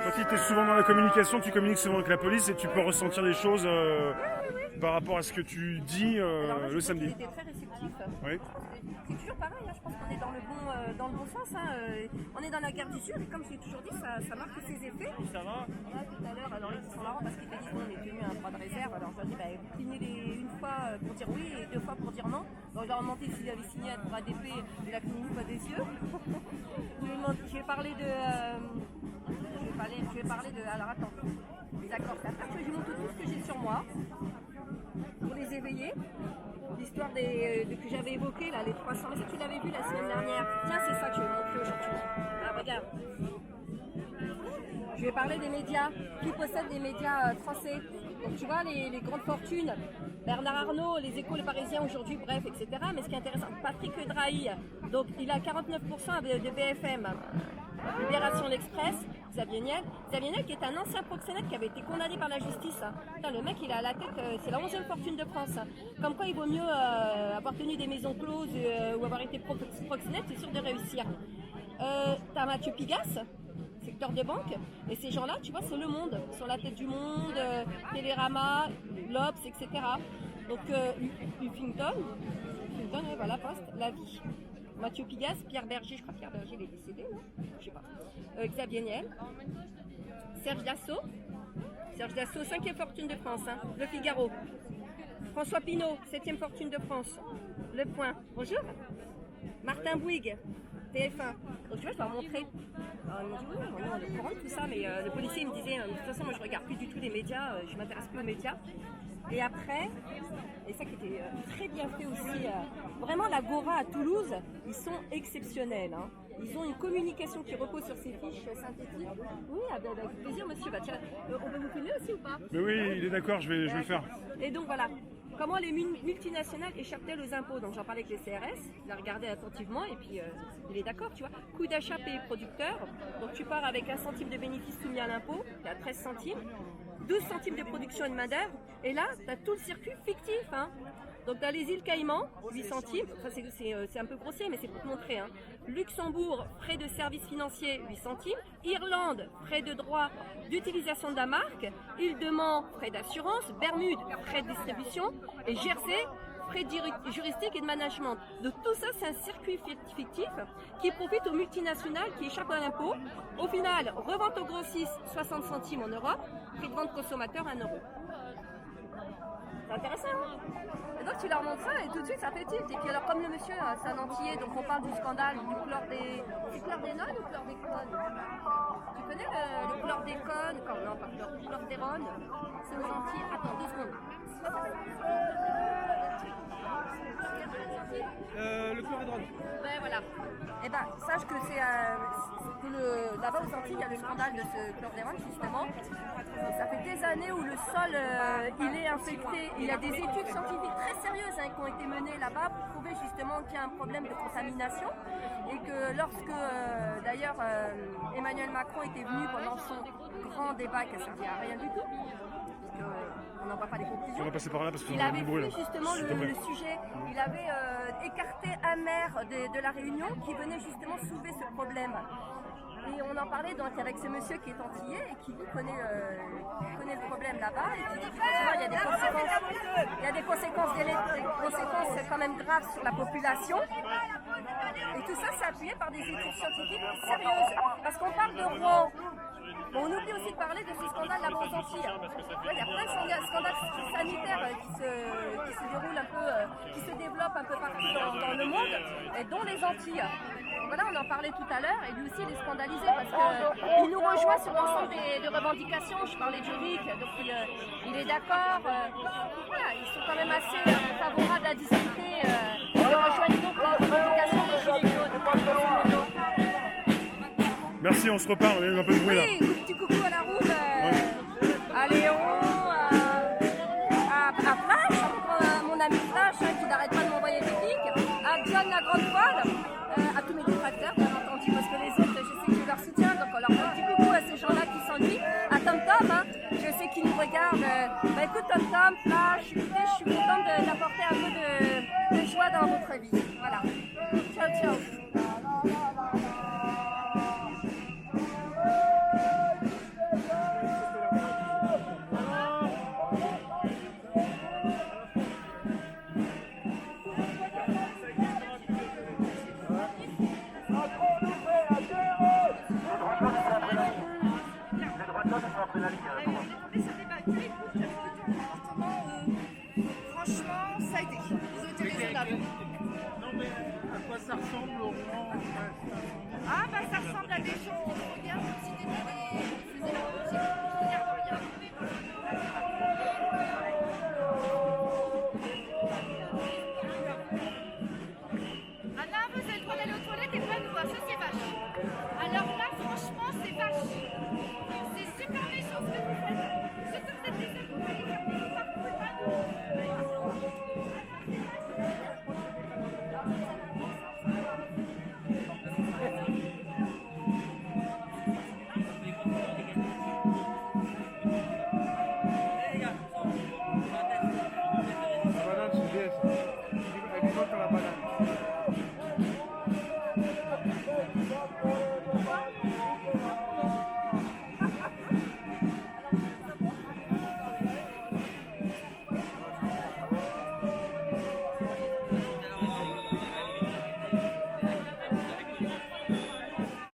Toi qui es souvent dans la communication, tu communiques souvent avec la police et tu peux ressentir des choses par rapport à ce que tu dis Alors moi, je le trouve qu'il samedi. était très réceptif. Oui. C'est toujours pareil, hein, je pense qu'on est dans le bon sens. Hein, on est dans la guerre du Sud et comme je l'ai toujours dit, ça marque ses effets. Ça va? Là, tout à l'heure, alors ils sont marrants parce qu'ils te disent qu'on est tenu à un droit de réserve. Alors je leur dis, bah, vous clignez une fois pour dire oui et deux fois pour dire non. Donc je leur ai demandé s'ils avaient signé pour ADP, il a cligné pas des yeux. Je vais parler de... Alors attends, les accords. Après, je lui montre tout ce que j'ai sur moi pour les éveiller. L'histoire que j'avais évoqué là, les 300, mais ça tu l'avais vu la semaine dernière. Tiens, c'est ça que je vais montrer aujourd'hui. Ah, regarde. Je vais parler des médias, qui possèdent des médias français. Donc tu vois, les grandes fortunes, Bernard Arnault, les Échos, le Parisien aujourd'hui, bref, etc. Mais ce qui est intéressant, Patrick Drahi, donc il a 49% de BFM. Libération l'Express, Xavier Niel. Xavier Niel qui est un ancien proxénète qui avait été condamné par la justice. Putain, le mec il a à la tête, c'est la 11e fortune de France. Comme quoi il vaut mieux avoir tenu des maisons closes ou avoir été proxénète, c'est sûr de réussir. T'as Mathieu Pigasse, secteur de banque, et ces gens-là, tu vois, c'est Le Monde, sur la tête du Monde, Télérama, l'Obs, etc. Donc Huffington, ouais, voilà, Poste, La Vie. Mathieu Pigasse, Pierre Berger, je crois que Pierre Berger il est décédé, non? Je sais pas. Xavier Niel, Serge Dassault, 5e fortune de France, hein. Le Figaro, François Pinault, 7e fortune de France, Le Point, bonjour, Martin Bouygues, TF1, donc tu vois, je leur montrer. Alors, ils m'ont dit, oui, on est au courant de tout ça, mais le policier il me disait, de toute façon, moi je regarde plus du tout les médias, je m'intéresse plus aux médias. Et après, et ça qui était très bien fait aussi, vraiment l'Agora à Toulouse, ils sont exceptionnels. Hein. Ils ont une communication qui repose sur ces fiches synthétiques. Oui, avec plaisir monsieur. Bah, tiens, on peut vous filmer aussi ou pas? Mais oui, il est d'accord, je vais le faire. Et donc voilà, comment les multinationales échappent-elles aux impôts? Donc j'en parlais avec les CRS, il a regardé attentivement et puis il est d'accord, tu vois. Coût d'achat payé producteur, donc tu pars avec 1 centime de bénéfice soumis à l'impôt, tu as 13 centimes. 12 centimes de production et de main-d'œuvre, et là, tu as tout le circuit fictif. Hein. Donc, tu as les îles Caïmans, 8 centimes, enfin, c'est un peu grossier, mais c'est pour te montrer. Hein. Luxembourg, frais de services financiers, 8 centimes. Irlande, frais de droit d'utilisation de la marque. Île-de-Man, frais d'assurance. Bermude, frais de distribution. Et Jersey, frais juridiques et de management. Donc tout ça, c'est un circuit fictif qui profite aux multinationales qui échappent à l'impôt. Au final, revente aux grossistes, 60 centimes en Europe, prix de vente consommateur, 1 euro. C'est intéressant, hein? Et donc tu leur montres ça et tout de suite ça fait tilt. Et puis alors comme le monsieur, c'est un antillais, donc on parle du scandale du chlordécone. C'est chlordénone ou chlordécone? Tu connais le chlordécone? Non, pas chlordérone. C'est aux Antilles. Attends, 2 secondes. Le chlordécone. Ouais, voilà. Et ben, sache que c'est là-bas aux Antilles, il y a le scandale de ce chlordérone justement. Et ça fait des années où le sol il est infecté. Il y a des études scientifiques très sérieuses qui ont été menées là-bas pour prouver justement qu'il y a un problème de contamination et que lorsque d'ailleurs Emmanuel Macron était venu pendant son grand débat qui a servi à rien du tout. On n'en voit pas les conclusions. On va passer par là parce que il avait pris justement le sujet, il avait écarté un maire de la Réunion qui venait justement soulever ce problème. Et on en parlait donc avec ce monsieur qui est antillais et qui lui connaît le problème là-bas et qui dit qu'effectivement il y a des conséquences quand même graves sur la population. Et tout ça c'est appuyé par des études scientifiques sérieuses. Parce qu'on parle de Rouen. Bon, on oublie aussi de parler de ce scandale là aux Antilles. Il y a plein de scandales sanitaires qui se déroulent un peu, qui se développent un peu partout dans le monde, et dont les Antilles. Et voilà, on en parlait tout à l'heure, et lui aussi il est scandalisé parce qu'il nous rejoint sur l'ensemble des revendications. Je parlais de Rick, donc il est d'accord. Voilà, ils sont quand même assez favorables à discuter. Ils rejoignent donc les revendications des Gilets jaunes. Merci, on se reparle, on a eu un peu de bruit là. Oui, petit coucou à la roue, à Léon, à Flash, mon ami Flash qui n'arrête pas de m'envoyer des clics, à John la grande poêle, à tous mes détracteurs bien entendu parce que les autres je sais que je leur soutiens donc on leur fait un petit coucou à ces gens-là qui s'ennuient, à Tom Tom, hein, je sais qu'ils nous regardent, bah écoute Tom Tom, Flash, écoutez, je suis contente d'apporter un peu de joie dans votre vie, voilà, ciao ciao. raisonnable. Non mais à quoi ça ressemble au Rouen en fait? Ah bah ça ressemble à des choses qu'on regarde comme si t'étais des...